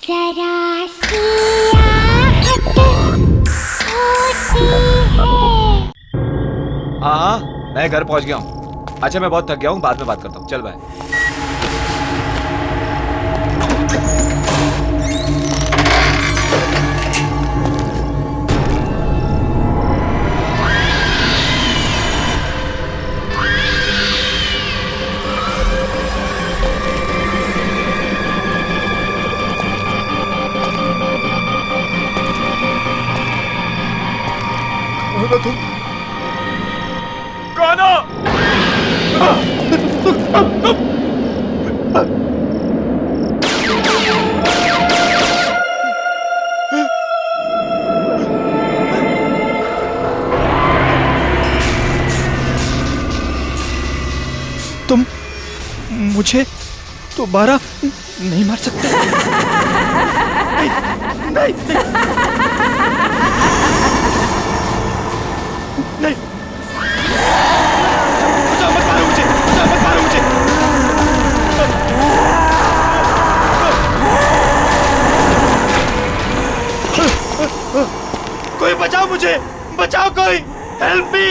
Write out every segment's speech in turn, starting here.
जरा सी आहट होती है। हाँ हाँ, मैं घर पहुंच गया हूँ। अच्छा, मैं बहुत थक गया हूँ, बाद में बात करता हूँ। चल बाय। कौन हो? तुम मुझे दोबारा नहीं मार सकते। नहीं, नहीं, नहीं, नहीं। बचाओ, मत मारो मुझे, बचाओ, मत मारो मुझे। कोई बचाओ मुझे, बचाओ कोई, हेल्प मी,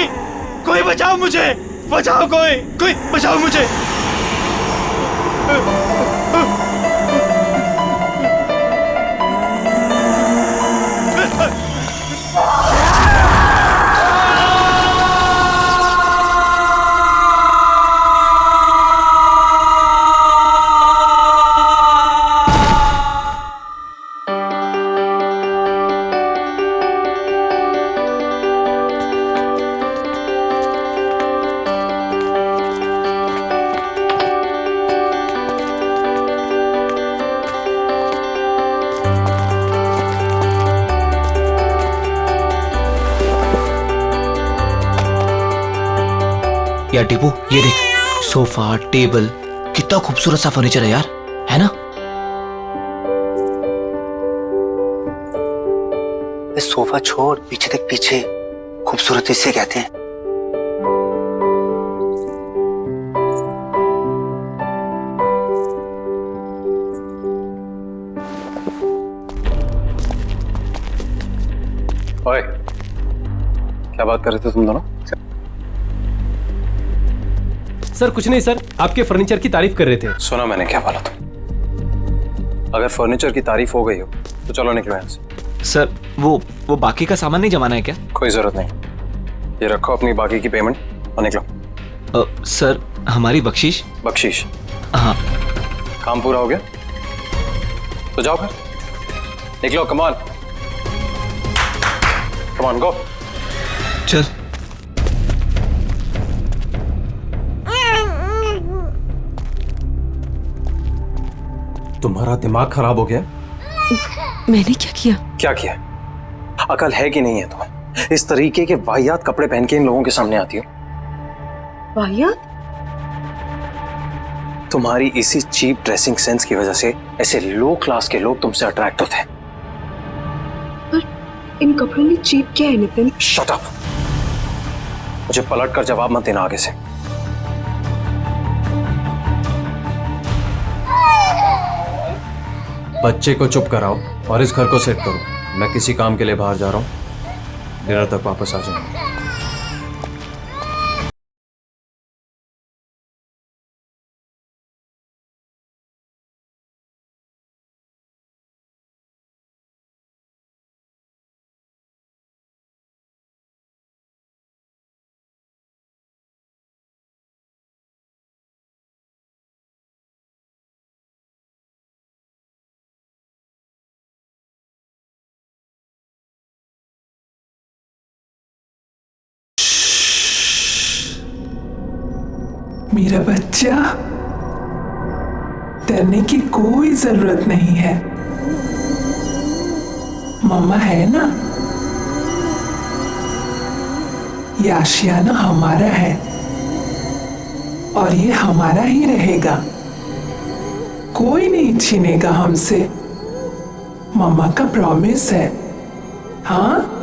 कोई बचाओ मुझे, बचाओ कोई बचाओ मुझे। यार टीपू, ये देख, सोफा, टेबल, कितना खूबसूरत सा फर्नीचर है यार, है ना? सोफा छोड़, पीछे देख, पीछे खूबसूरती से कहते हैं। ओए, क्या बात कर रहे थे तुम दोनों? सर कुछ नहीं सर, आपके फर्नीचर की तारीफ कर रहे थे। सुना मैंने क्या बोला तुम? अगर फर्नीचर की तारीफ हो गई हो तो चलो निकलो यहाँ से। सर, वो बाकी का सामान नहीं जमाना है क्या? कोई जरूरत नहीं, ये रखो अपनी बाकी की पेमेंट और निकलो। सर, हमारी बख्शीश? बख्शीश? हाँ। काम पूरा हो गया तो जाओ फिर, निकलो। कमान कमान, गो। चल। तुम्हारा दिमाग खराब हो गया? मैंने क्या किया? क्या किया? अकल है कि नहीं है तुम्हें? इस तरीके के वाहियात कपड़े पहन के इन लोगों के सामने आती हो। वाहियात? तुम्हारी इसी चीप ड्रेसिंग सेंस की वजह से ऐसे लो क्लास के लोग तुमसे अट्रैक्ट होते हैं। पर इन कपड़ों में चीप क्या है नितिन? शट अप, मुझे पलट कर जवाब मत देना आगे से। बच्चे को चुप कराओ और इस घर को सेट करो। मैं किसी काम के लिए बाहर जा रहा हूँ, डिनर तक वापस आ जाऊंगा। मेरा बच्चा, डरने की कोई जरूरत नहीं है। मम्मा है ना, ये आशियाना हमारा है और ये हमारा ही रहेगा। कोई नहीं छीनेगा हमसे, मम्मा का प्रॉमिस है। हाँ,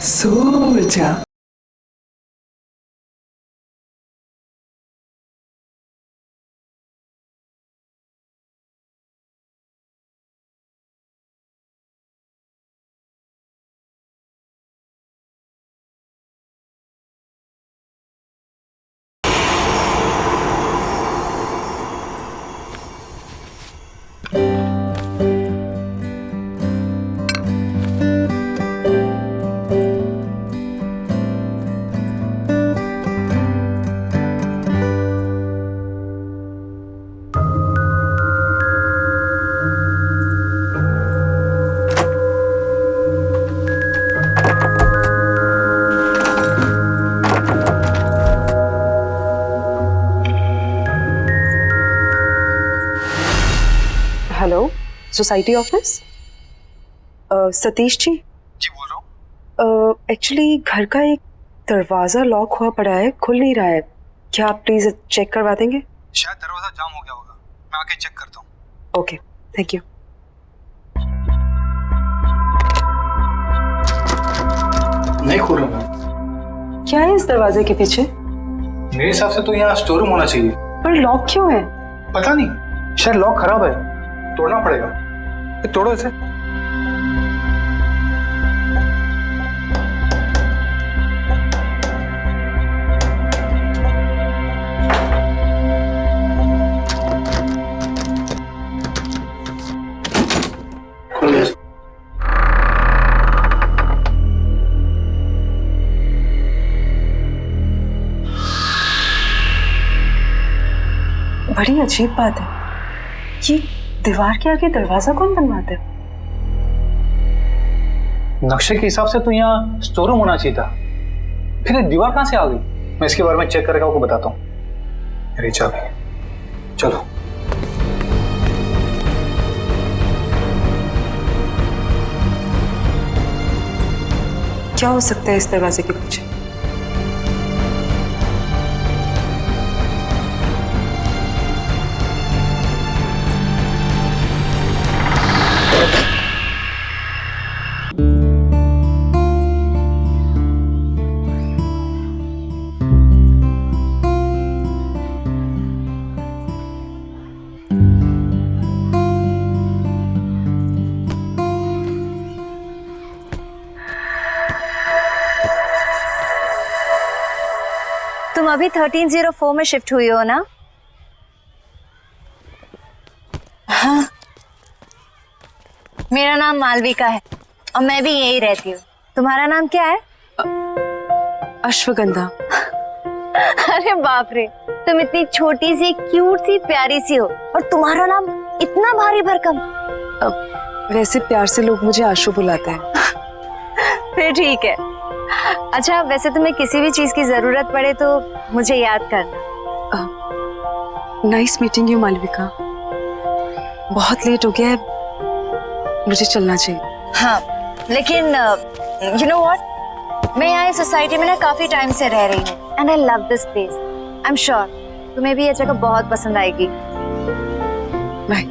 सो जा। Society office? सतीश जी? जी बोल रहा हूँ। एक्चुअली घर का एक दरवाजा लॉक हुआ पड़ा है, खुल नहीं रहा है। क्या आप प्लीज चेक करवा देंगे? शायद दरवाजा जाम हो गया होगा, मैं आके चेक करता हूँ। Okay, thank you. नहीं खोल रहा मैं। क्या है इस दरवाजे के पीछे? मेरे हिसाब से तो यहाँ स्टोर रूम होना चाहिए। पर लॉक क्यों है? पता नहीं, शायद लॉक खराब है, तोड़ना पड़ेगा। ये तोड़ो इसे। बड़ी अजीब बात है, ये दीवार के आगे दरवाजा कौन बनवाता है? नक्शे के हिसाब से तो यहाँ स्टोर रूम होना चाहिए था, फिर ये दीवार कहाँ से आ गई? मैं इसके बारे में चेक करके आपको बताता हूँ। मेरी चाबी, चलो। क्या हो सकता है इस दरवाजे के पीछे? तुम अभी 1304 में शिफ्ट हुई हो ना? हाँ। मेरा नाम मालविका है और मैं भी यही रहती हूँ। तुम्हारा नाम क्या है? अश्वगंधा। अरे बाप रे, तुम इतनी छोटी सी, क्यूट सी, प्यारी सी हो और तुम्हारा नाम इतना भारी भरकम। वैसे प्यार से लोग मुझे आशु बुलाते हैं। फिर ठीक है। अच्छा, वैसे तुम्हें किसी भी चीज की जरूरत पड़े तो मुझे याद करना। Nice meeting you Malvika. बहुत लेट हो गया है, मुझे चलना चाहिए। हाँ, लेकिन यू नो व्हाट, मैं यहाँ इस सोसाइटी में ना काफी टाइम से रह रही हूँ and I love this place. I am sure तुम्हें भी ये जगह बहुत पसंद आएगी। बाय।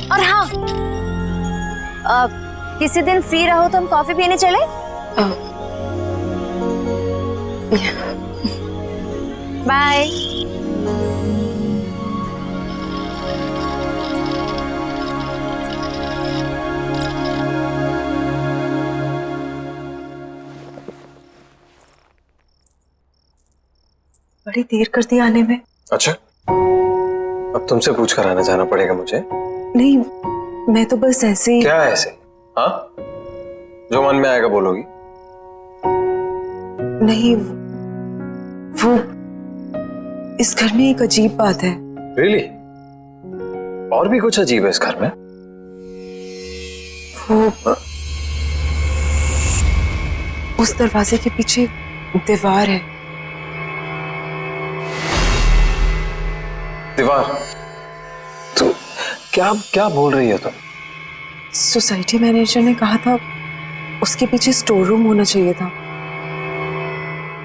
और हाँ, किसी दिन फ्री रहो तो हम कॉफी पीने चले? बाय। बड़ी देर कर दी आने में। अच्छा, अब तुमसे पूछ कर आना जाना पड़ेगा मुझे? नहीं, मैं तो बस ऐसे ही। क्या ऐसे? हाँ, जो मन में आएगा बोलोगी? नहीं, वो इस घर में एक अजीब बात है। Really? और भी कुछ अजीब है इस घर में? वो उस दरवाजे के पीछे दीवार है। दीवार? तो क्या क्या बोल रही है तुम? सोसाइटी मैनेजर ने कहा था उसके पीछे स्टोर रूम होना चाहिए था,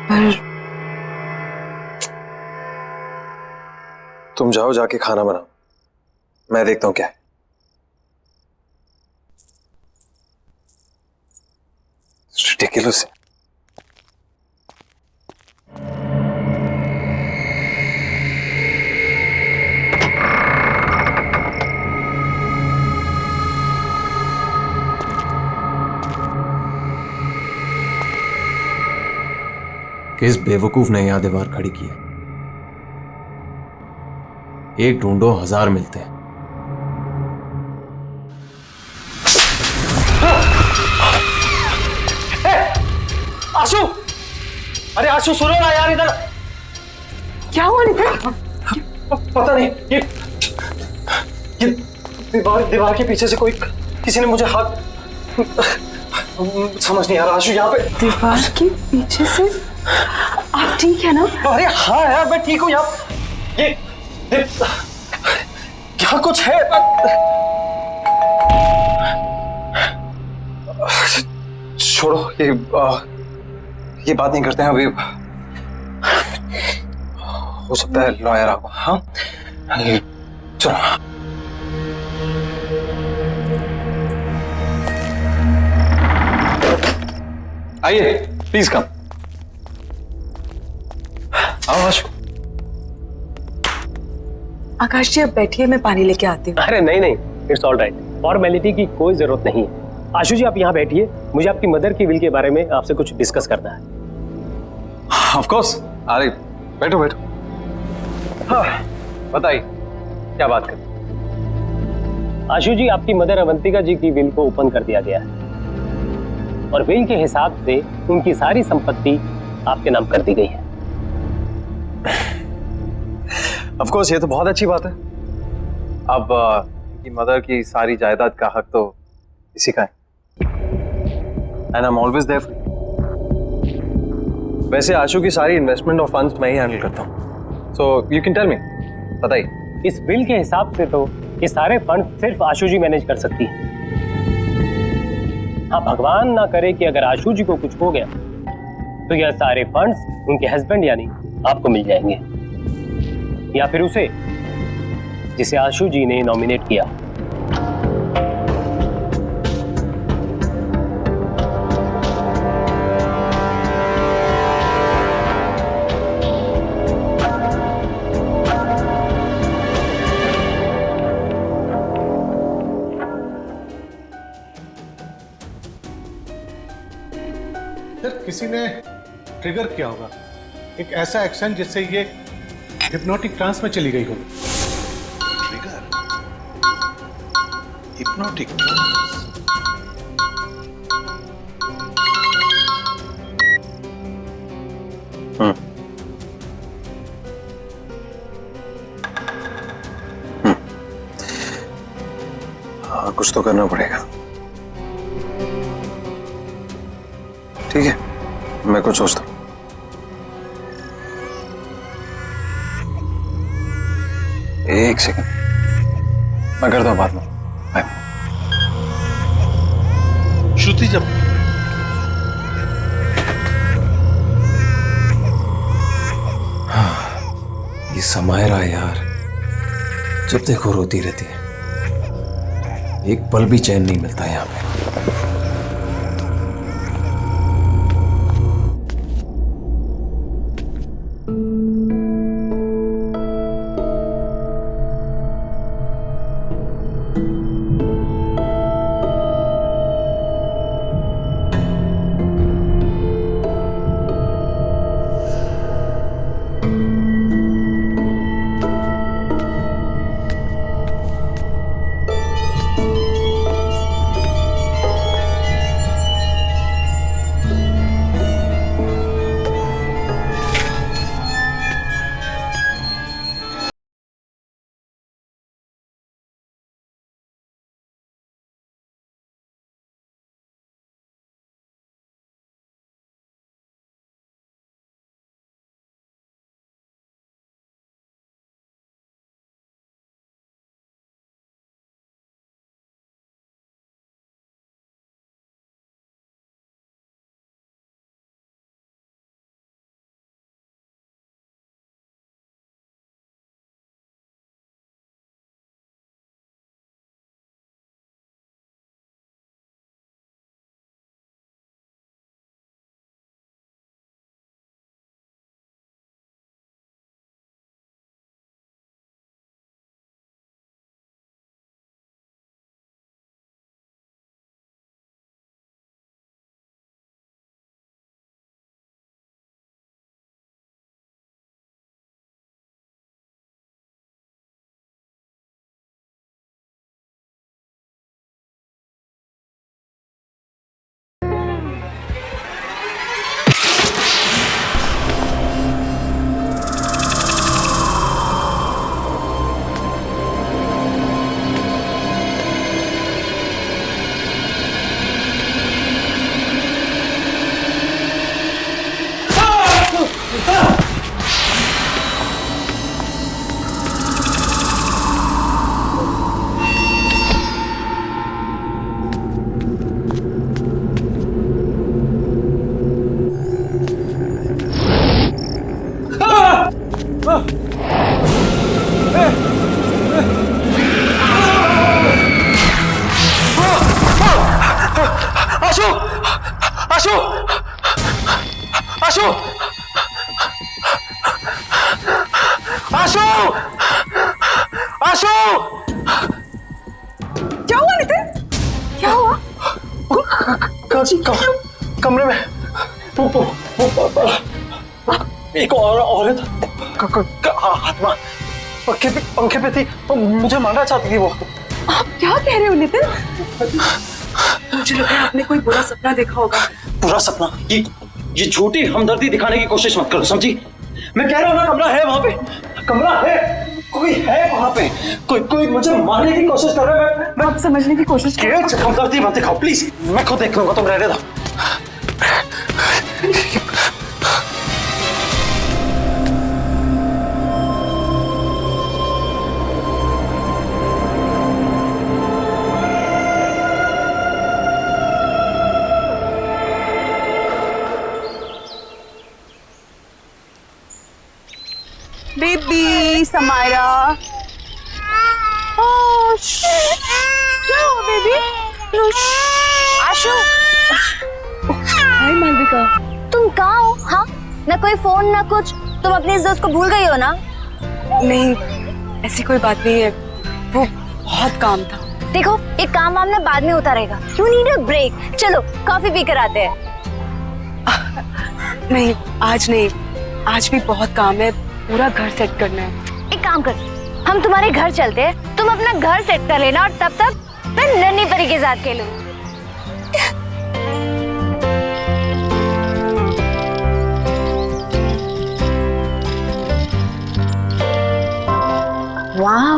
पर तुम जाओ, जाके खाना बनाओ, मैं देखता हूं क्या है। Ridiculous. किस बेवकूफ ने यहां दीवार खड़ी की है? एक ढूंढो, 1000 मिलते हैं। आशु, अरे आशु सुनो ना यार, इधर क्या हुआ नितिन? पता नहीं, ये दीवार के पीछे से कोई, किसी ने मुझे हाथ, समझ नहीं आ रहा आशु। यहाँ पे दीवार के पीछे से आप ठीक है ना? अरे हाँ यार मैं ठीक हूँ यार। ये क्या कुछ है? छोड़ो ये बात नहीं करते हैं अभी। हो सकता है लॉयर आपको। हाँ चलो। आइए प्लीज कम। आओ आशु। आकाश जी, अब बैठिए, मैं पानी लेके आती हूँ। अरे नहीं नहीं, इट्स ऑल राइट, फॉर्मेलिटी की कोई जरूरत नहीं है। आशु जी आप यहाँ बैठिए, मुझे आपकी मदर की विल के बारे में आपसे कुछ डिस्कस करना है। Of course. अरे बैठो बैठो। हाँ बताइए क्या बात कर। आशु जी, आपकी मदर अवंतिका जी की विल को ओपन कर दिया गया है और विल के हिसाब से उनकी सारी संपत्ति आपके नाम कर दी गई है। ऑफ कोर्स ये तो बहुत अच्छी बात है। अब की मदर की सारी जायदाद का हक तो इसी का है। And I am always there for you. वैसे आशु की सारी इन्वेस्टमेंट और फंड्स मैं ही हैंडल करता हूँ। So you can tell me, बताइए। इस विल के हिसाब से तो ये सारे फंड सिर्फ आशु जी मैनेज कर सकती है। हाँ, भगवान ना करे कि अगर आशु जी को कुछ हो गया तो यह सारे फंड्स उनके हस्बैंड यानी आपको मिल जाएंगे, या फिर उसे जिसे आशु जी ने नॉमिनेट किया। सर किसी ने ट्रिगर किया होगा एक ऐसा एक्शन जिससे ये हिप्नोटिक ट्रांस में चली गई हो। Trigger, hypnotic trance. हाँ कुछ तो करना पड़ेगा। ठीक है, मैं कुछ सोचता हूँ। एक सेकंड, मैं करता हूँ बाद में। बाय। श्रुति जब ये समायरा यार, जब देखो रोती रहती है, एक पल भी चैन नहीं मिलता यहाँ पे। आशु आशु आशु आशु आशु क्या हुआ नितिन? क्या हुआ? कमरे में एक औरत आत्मा पंखे पे थी, मुझे मारना चाहती थी वो। आप क्या कह रहे हो नितिन? मुझे लग रहा है आपने कोई बुरा सपना देखा होगा। बुरा सपना? ये झूठी हमदर्दी दिखाने की कोशिश मत करो, समझी? मैं कह रहा हूँ ना, कमरा है वहां पे, कमरा है, कोई है वहां पे, कोई मुझे मारने की कोशिश कर रहा है। मैं आप समझने की कोशिश करो। हमदर्दी मत दिखाओ प्लीज, मैं खुद देख लूंगा, तुम रहने दो। बेबी समायरा, बेबी आशु, हाय मालविका। तुम कहाँ हो? हाँ, ना कोई फोन ना कुछ। तुम अपनी इस दोस्त को भूल गई हो ना? नहीं, ऐसी कोई बात नहीं है, वो बहुत काम था। देखो, एक काम वाम ना बाद में होता रहेगा। You need a break. चलो कॉफी पी कर आते हैं। नहीं, आज नहीं, आज भी बहुत काम है, पूरा घर सेट करना है। एक काम कर, हम तुम्हारे घर चलते हैं, तुम अपना घर सेट कर लेना और तब तक मैं नन्ही परी के साथ खेलूं। वाह,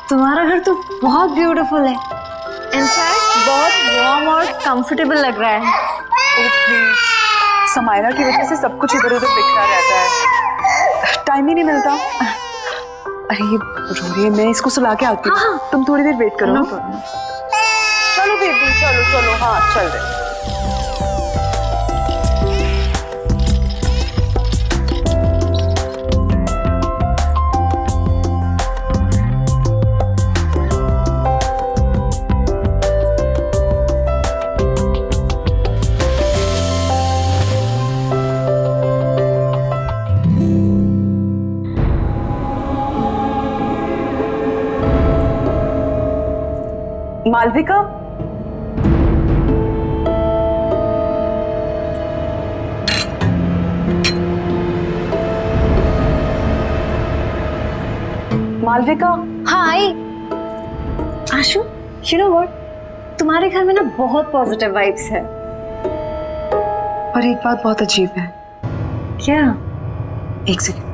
तुम्हारा घर तो बहुत ब्यूटीफुल है। इनफैक्ट बहुत वार्म और कंफर्टेबल लग रहा है। समायरा की वजह से सब कुछ इधर उधर बिखरा रहता है, टाइम ही नहीं मिलता। अरे ये रो रही है, मैं इसको सुला के आती हूँ। हाँ। तुम थोड़ी देर वेट करो। चलो बेबी, चलो चलो, हाँ चल रहे। मालविका, मालविका। हाँ आई। आशु, यू नो व्हाट, तुम्हारे घर में ना बहुत पॉजिटिव वाइब्स है। पर एक बात बहुत अजीब है। क्या? एक सेकंड।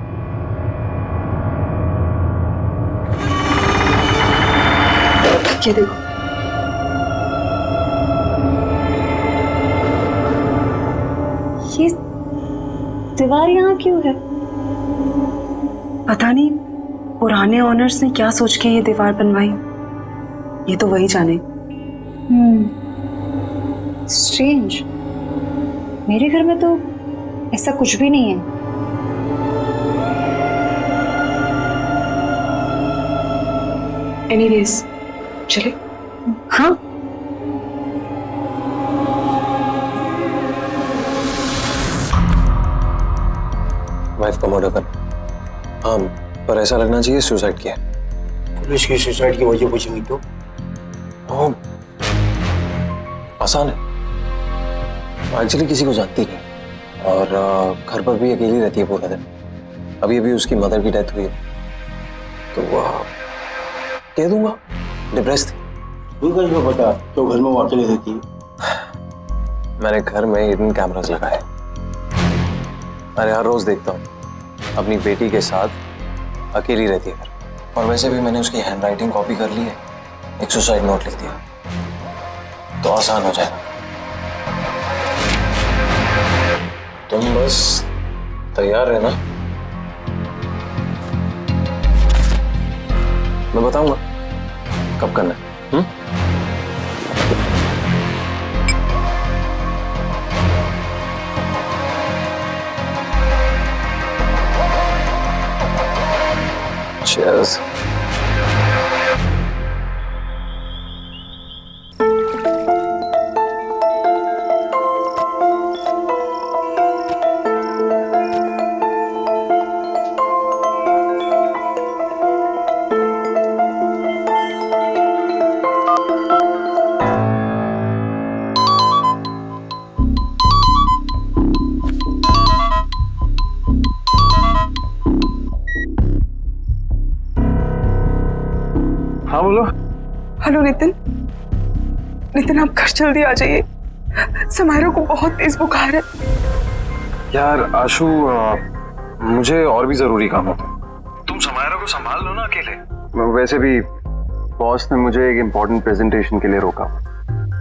ये देखो, ये दीवार यहाँ क्यों है? पता नहीं पुराने ओनर्स ने क्या सोच के ये दीवार बनवाई, ये तो वही जाने। स्ट्रेंज, मेरे घर में तो ऐसा कुछ भी नहीं है। एनीवेज, चले? हाँ, वाइफ का मर्डर कर। हाँ, पर ऐसा लगना चाहिए सुसाइड किया। पुलिस की सुसाइड की वजह पूछेंगी तो? आसान है, एक्चुअली किसी को जानती नहीं और घर पर भी अकेली रहती है पूरा दिन। अभी अभी उसकी मदर की डेथ हुई है, तो कह दूंगा डिप्रेस थी। तू कैसे पता तो घर में वो अकेले रहती है? मैंने घर में हिडन कैमरास लगाए, अरे हर रोज देखता हूँ अपनी बेटी के साथ अकेली रहती है घर। और वैसे भी मैंने उसकी हैंडराइटिंग कॉपी कर ली है, एक सुसाइड नोट लिख दिया, तो आसान हो जाएगा। तुम बस तैयार रहना, मैं बताऊंगा कब करना है। Cheers. हाँ बोलो। हेलो नितिन। नितिन आप घर जल्दी आ जाइए, समायरा को बहुत तेज बुखार है। यार आशु, मुझे और भी जरूरी काम होता है। तुम समायरा को संभाल लो ना अकेले। वैसे भी बॉस ने मुझे एक इम्पोर्टेंट प्रेजेंटेशन के लिए रोका,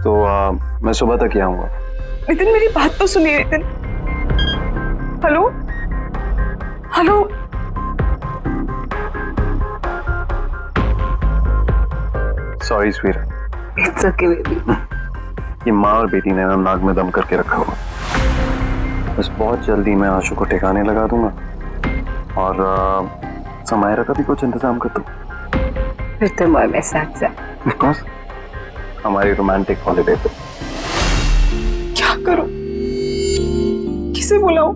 तो मैं सुबह तक ही आऊंगा। नितिन मेरी बात तो सुनिए Nitin. Hello hello. Sorry sweet. It's okay baby. ये माँ और बेटी ने ना नाक में दम करके रखा हुआ। बस बहुत जल्दी मैं आशु को ठिकाने लगा दूंगा और समायरा का भी कुछ इंतजाम कर दूं। फिर तुम और मैं साथ साथ। Of course, हमारी रोमांटिक हॉलिडे पे। क्या करूं, किसे बुलाऊं?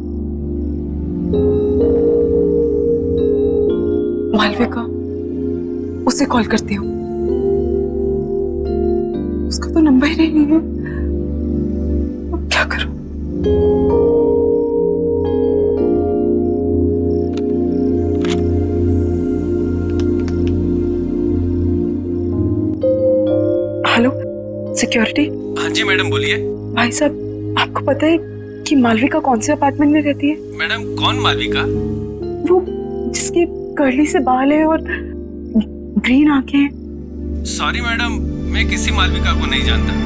मालविका, उसे कॉल करती हूँ। उसका तो नंबर ही नहीं है। अब क्या करूं? Hello security. हाँ जी मैडम बोलिए। भाई साहब, आपको पता है कि मालविका कौन से अपार्टमेंट में रहती है? मैडम कौन मालविका? वो जिसकी कर्ली से बाल है और ग्रीन आंखें हैं। सॉरी मैडम, मैं किसी मालविका को नहीं जानता।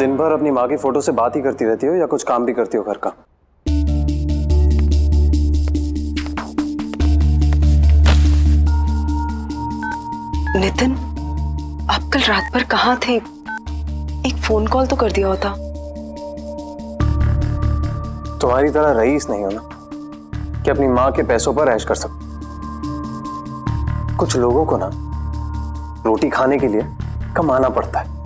दिन भर अपनी माँ की फोटो से बात ही करती रहती हो या कुछ काम भी करती हो घर का? नितिन, आप कल रात भर कहाँ थे? एक फोन कॉल तो कर दिया होता। तुम्हारी तरह रईस नहीं हो ना कि अपनी माँ के पैसों पर ऐश कर सको। कुछ लोगों को ना रोटी खाने के लिए कमाना पड़ता है।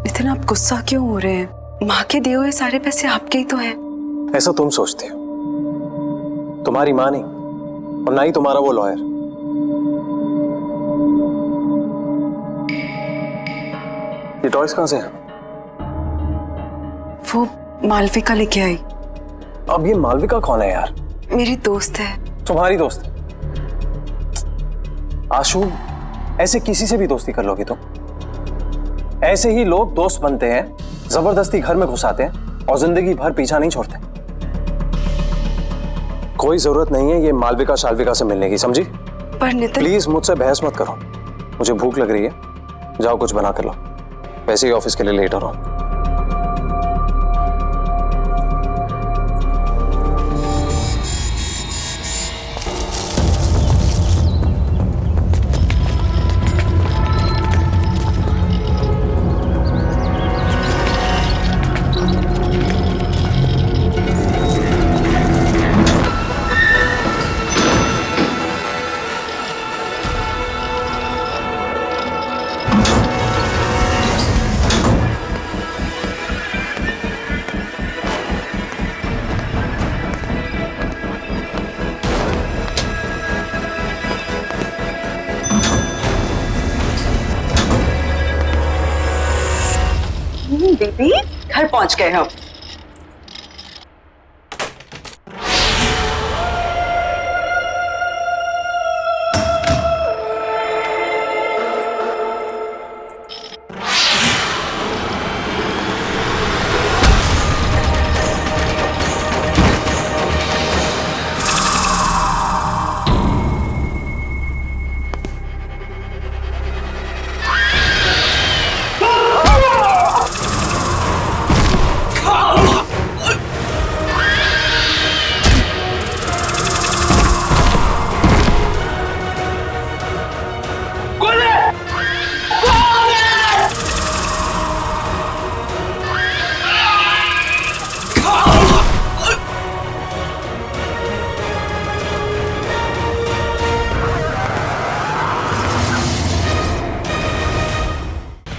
नितिन, आप गुस्सा क्यों हो रहे हैं? माँ के दिए हुए सारे पैसे आपके ही तो हैं। ऐसा तुम सोचते हो, तुम्हारी माँ नहीं और ना ही तुम्हारा वो लॉयर। ये टॉयज कहां से हैं? वो मालविका लेके आई। अब ये मालविका कौन है यार? मेरी दोस्त है। तुम्हारी दोस्त? आशु, ऐसे किसी से भी दोस्ती कर लोगे तुम? ऐसे ही लोग दोस्त बनते हैं, जबरदस्ती घर में घुसाते हैं और जिंदगी भर पीछा नहीं छोड़ते। कोई जरूरत नहीं है ये मालविका शालविका से मिलने की, समझी? पर नितिन, प्लीज मुझसे बहस मत करो। मुझे भूख लग रही है, जाओ कुछ बना कर लो। वैसे ही ऑफिस के लिए लेट हो रहा हूं। बेबी, घर पहुंच गए हम।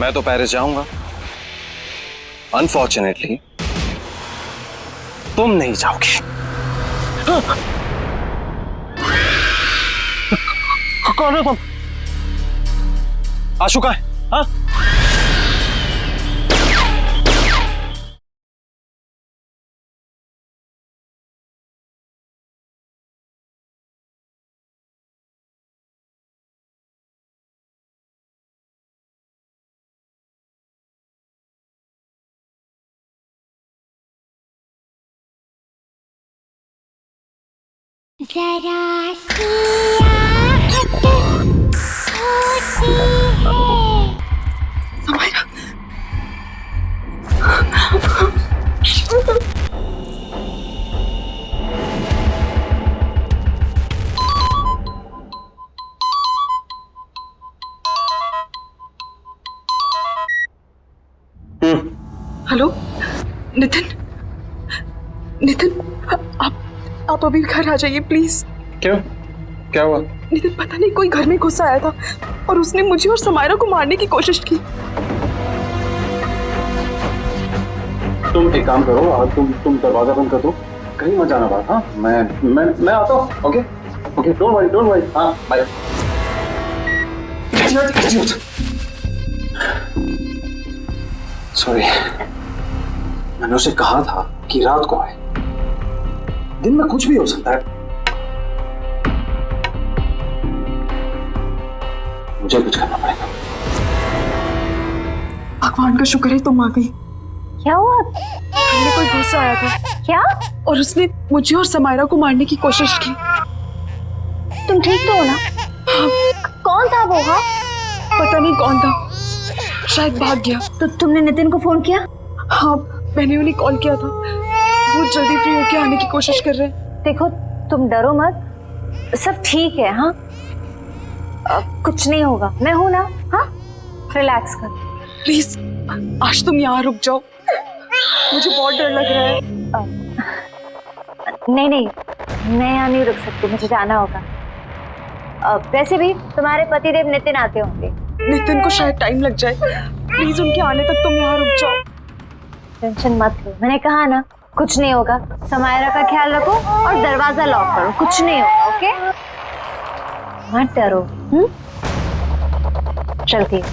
मैं तो पेरिस जाऊंगा। अनफॉर्चुनेटली तुम नहीं जाओगे। कौन हो तुम? आशु कहाँ है? हाँ? जरा सी आहट होती है। हेलो नितिन, नितिन, आप अभी घर आ जाइए प्लीज। क्यों? क्या हुआ? नितिन, पता नहीं कोई घर में घुस आया था और उसने मुझे और समायरा को मारने की कोशिश की। तुम एक काम करो, तुम दरवाजा बंद कर दो, कहीं मत जाना बाहर। हाँ, मैं आता हूँ। Okay okay, don't worry. हाँ, बाय। सॉरी, मैंने उसे कहा था कि रात को आए। दिन में कुछ भी हो सकता है। मुझे कुछ करना पड़ेगा। भगवान का शुक्र है तुम आ गई। क्या हुआ? हमने कोई घुस आया था। क्या? और उसने मुझे और समायरा को मारने की कोशिश की। तुम ठीक तो हो ना? हाँ। कौन था वो? हाँ, पता नहीं कौन था, शायद भाग गया। तो तुमने नितिन को फोन किया? हाँ, मैंने उन्हें कॉल किया था, वो जल्दी फ्री होके आने की कोशिश कर रहे हैं। देखो तुम डरो मत, सब ठीक है। हाँ कुछ नहीं होगा, मैं हूं ना। हाँ रिलैक्स कर। प्लीज आज तुम यहाँ रुक जाओ, मुझे बहुत डर लग रहा है। नहीं नहीं, मैं यहाँ नहीं रुक सकती, मुझे जाना होगा। वैसे भी तुम्हारे पतिदेव नितिन आते होंगे। नितिन को शायद टाइम लग जाए, प्लीज उनके आने तक तुम यहाँ रुक जाओ। टेंशन मत लो, मैंने कहा ना कुछ नहीं होगा। समायरा का ख्याल रखो और दरवाजा लॉक करो, कुछ नहीं होगा। ओके मत डरो। चलती हूँ।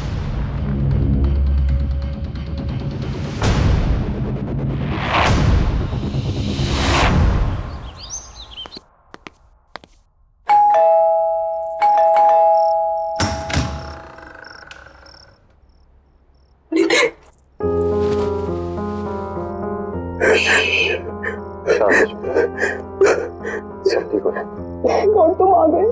सब ठीक हो जाए। कौन तुम आ गए?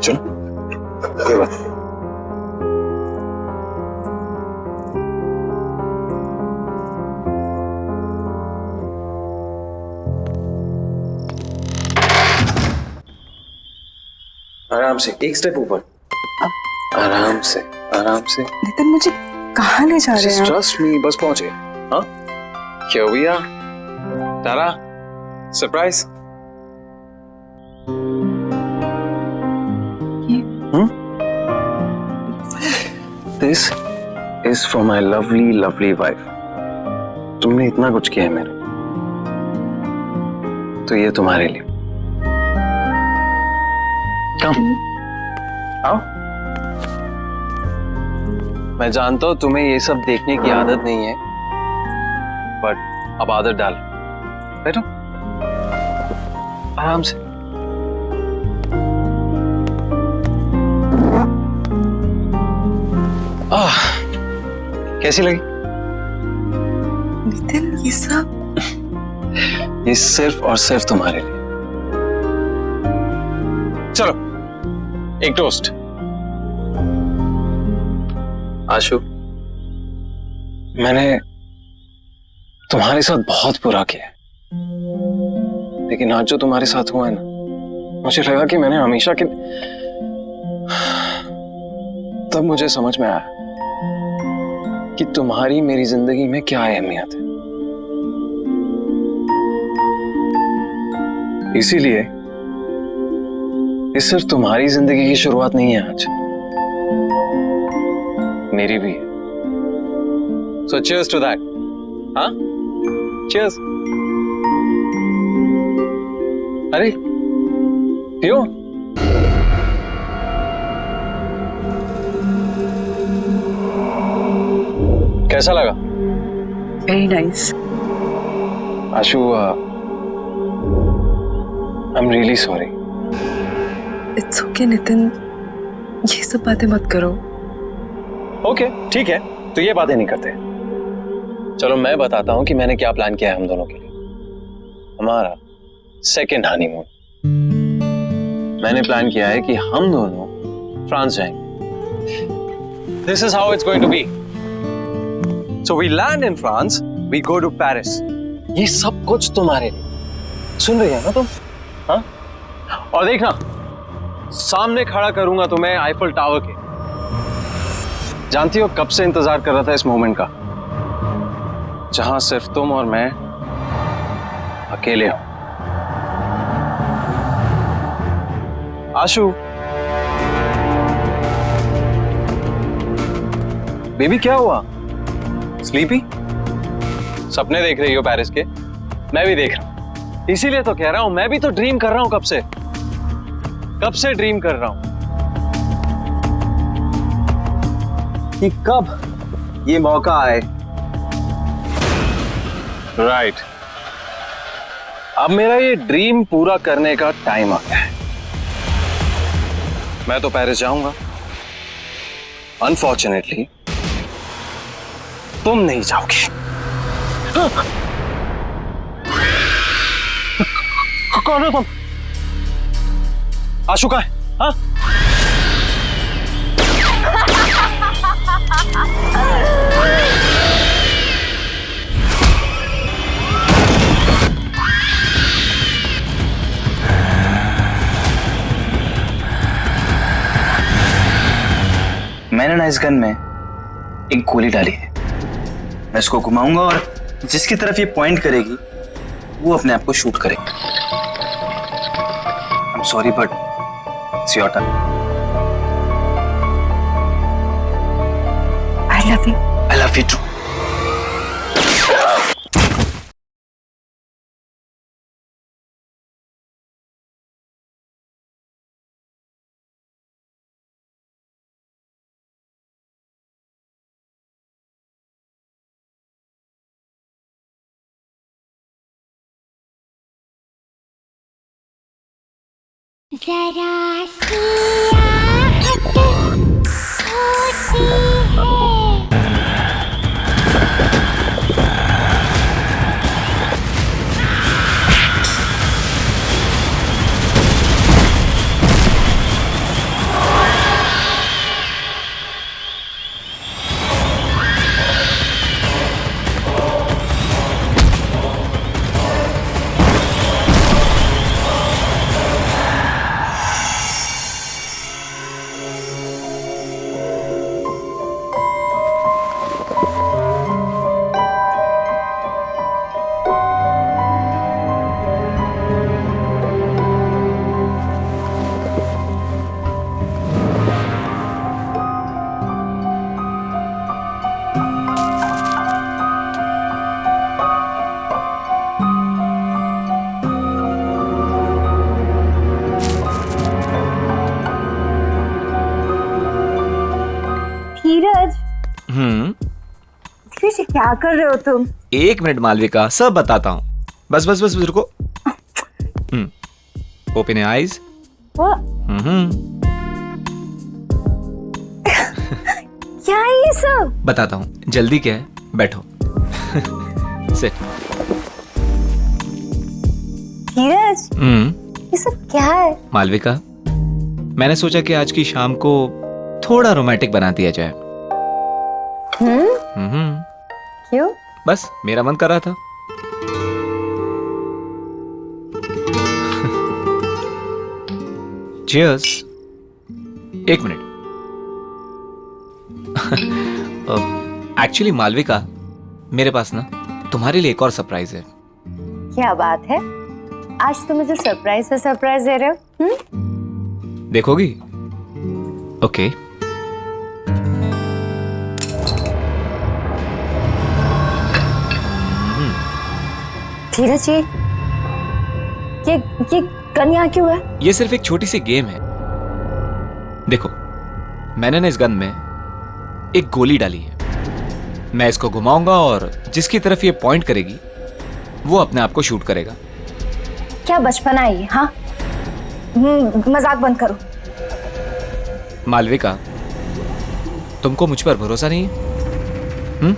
चलो ये बात। आराम से, एक स्टेप ऊपर। आराम से आराम से। नितिन मुझे कहाँ ले जा रहे हैं? ट्रस्ट मी, बस पहुंचे। हाँ क्या भैया तारा surprise. This is for my lovely lovely wife. तुमने इतना कुछ किया है मेरे, तो ये तुम्हारे लिए। कम आओ। मैं जानता हूं तुम्हें ये सब देखने की आदत नहीं है, बट अब आदत डाल। बैठो आराम से। कैसी लगी? नितिन ये सब, ये सिर्फ और सिर्फ तुम्हारे लिए। चलो एक टोस्ट। आशु, मैंने तुम्हारे साथ बहुत बुरा किया, लेकिन आज जो तुम्हारे साथ हुआ है ना, मुझे लगा कि मैंने हमेशा के, तब मुझे समझ में आया कि तुम्हारी मेरी जिंदगी में क्या अहमियत है। इसीलिए ये सिर्फ तुम्हारी जिंदगी की शुरुआत नहीं है आज, मेरी भी है। So cheers to that. हाँ? Cheers. अरे पियो। कैसा लगा? Very nice. Ashu, I'm really sorry. It's okay Nitin, ये सब बातें मत करो। ओके ठीक है, तो ये बातें नहीं करते। चलो मैं बताता हूं कि मैंने क्या प्लान किया है हम दोनों के लिए। हमारा सेकेंड हनीमून। मैंने प्लान किया है कि हम दोनों फ्रांस जाएंगे। This is how it's going to be. So we land in France, we go to Paris. ये सब कुछ तुम्हारे लिए। सुन रही है ना तुम? हाँ? और देखना, सामने खड़ा करूंगा तुम्हें आईफल टावर के। जानती हो कब से इंतजार कर रहा था इस मोमेंट का, जहां सिर्फ तुम और मैं अकेले हो। आशु, बेबी क्या हुआ? स्लीपी? सपने देख रही हो पेरिस के? मैं भी देख रहा हूं, इसीलिए तो कह रहा हूं, मैं भी तो ड्रीम कर रहा हूं। कब से ड्रीम कर रहा हूं कि कब ये मौका आए। राइट, अब मेरा ये ड्रीम पूरा करने का टाइम आ गया है। मैं तो पेरिस जाऊंगा, अनफॉर्चुनेटली तुम नहीं जाओगे। कौन? आशु का है? हाँ? मैंने ना इस गन में एक गोली डाली है। मैं इसको घुमाऊंगा और जिसकी तरफ ये पॉइंट करेगी वो अपने आप को शूट करेगा। I am sorry but it's your turn. I love you. I love you too. जरा सी आहट होती है। धीरज क्या कर रहे हो तुम? 1 मिनट मालविका, सब बताता हूँ। बस बस बस रुको। Open your eyes. क्या है ये सब? बताता हूँ, जल्दी क्या है, बैठो। सिट। धीरज ये सब क्या है? मालविका, मैंने सोचा कि आज की शाम को थोड़ा रोमांटिक बना दिया जाए। क्यों? बस मेरा मन कर रहा था। चीयर्स। 1 मिनट। एक्चुअली मालविका, मेरे पास ना तुम्हारे लिए एक और सरप्राइज है। क्या बात है? आज तुम मुझे सरप्राइज पे सरप्राइज दे रहे हो? देखोगी? ओके। धीरज ये गन यहाँ क्यों है? ये सिर्फ एक छोटी सी गेम है। देखो, मैंने ना इस गन में एक गोली डाली है। मैं इसको घुमाऊंगा और जिसकी तरफ ये पॉइंट करेगी वो अपने आप को शूट करेगा। क्या बचपना है ये? हाँ, मजाक बंद करो। मालविका, तुमको मुझ पर भरोसा नहीं है?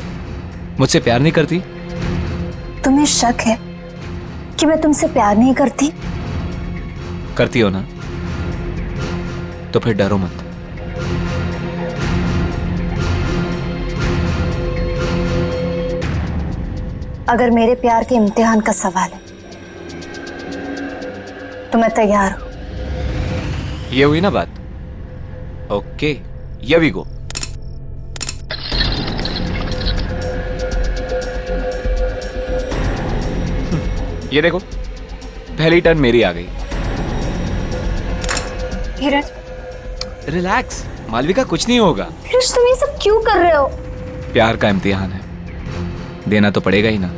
मुझसे प्यार नहीं करती? तुम्हें शक है कि मैं तुमसे प्यार नहीं करती? करती हो ना? तो फिर डरो मत। अगर मेरे प्यार के इम्तिहान का सवाल है तो मैं तैयार हूं। ये हुई ना बात? Okay, here we go. ये देखो, पहली टर्न मेरी आ गई। धीरज, रिलैक्स मालविका, कुछ नहीं होगा। धीरज, तुम ये सब क्यों कर रहे हो? प्यार का इम्तिहान है, देना तो पड़ेगा ही ना।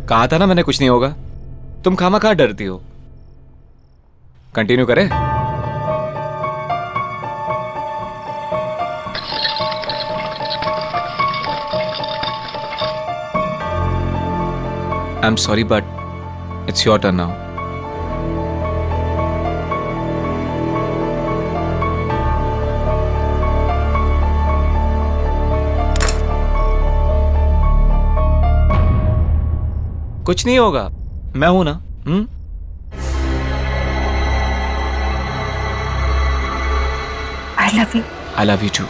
कहा था ना मैंने कुछ नहीं होगा। तुम खामखा डरती हो। कंटिन्यू करें? I'm sorry, but it's your turn now. कुछ नहीं होगा, मैं हूं ना। I love you. I love you too.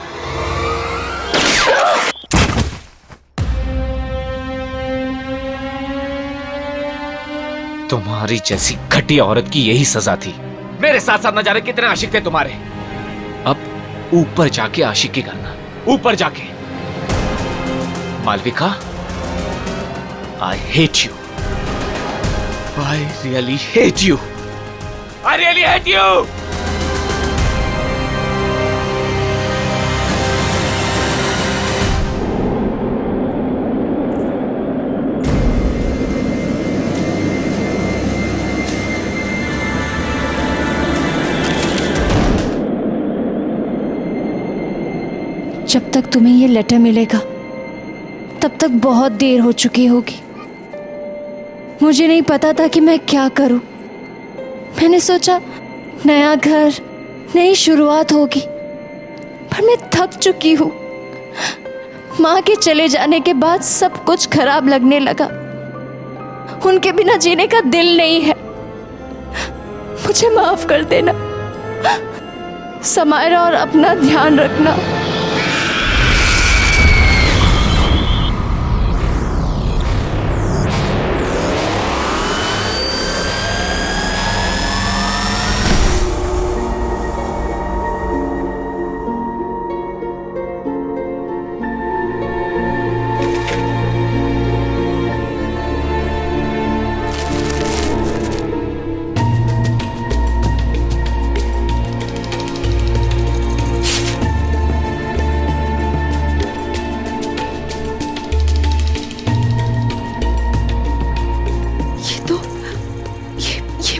तुम्हारी जैसी घटिया औरत की यही सजा थी। मेरे साथ साथ न जाने कितने आशिक थे तुम्हारे। अब ऊपर जाके आशिकी करना, ऊपर जाके। Malvika, I hate you. I really hate you. I really hate you. जब तक तुम्हें ये लेटर मिलेगा तब तक बहुत देर हो चुकी होगी। मुझे नहीं पता था कि मैं क्या करूं। मैंने सोचा नया घर, नई शुरुआत होगी, पर मैं थक चुकी हूं। माँ के चले जाने के बाद सब कुछ खराब लगने लगा। उनके बिना जीने का दिल नहीं है। मुझे माफ कर देना समायरा, और अपना ध्यान रखना।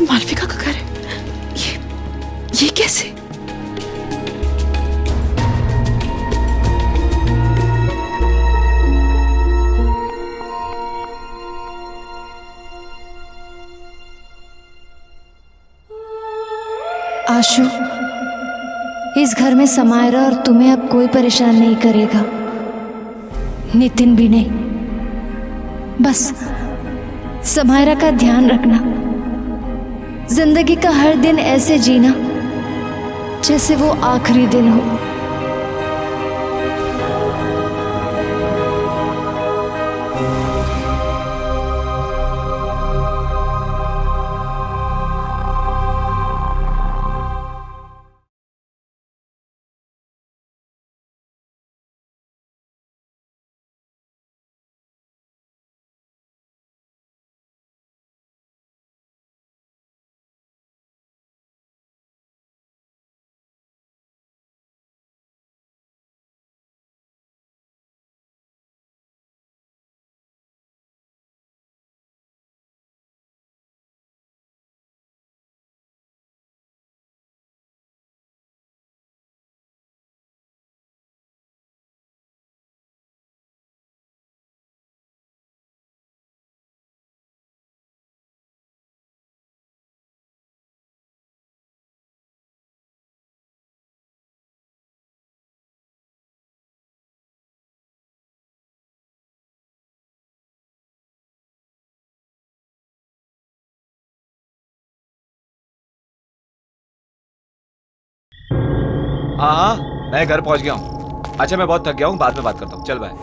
मालविका का घर है। ये कैसे? आशु, इस घर में समायरा और तुम्हें अब कोई परेशान नहीं करेगा, नितिन भी नहीं। बस समायरा का ध्यान रखना। जिंदगी का हर दिन ऐसे जीना जैसे वो आखिरी दिन हो। हाँ, मैं घर पहुंच गया हूँ। अच्छा, मैं बहुत थक गया हूँ, बाद में बात करता हूँ। चल बाय।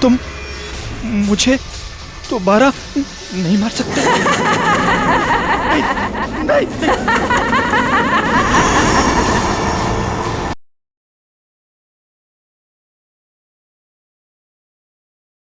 तुम मुझे दोबारा नहीं मार सकते। नहीं, नहीं,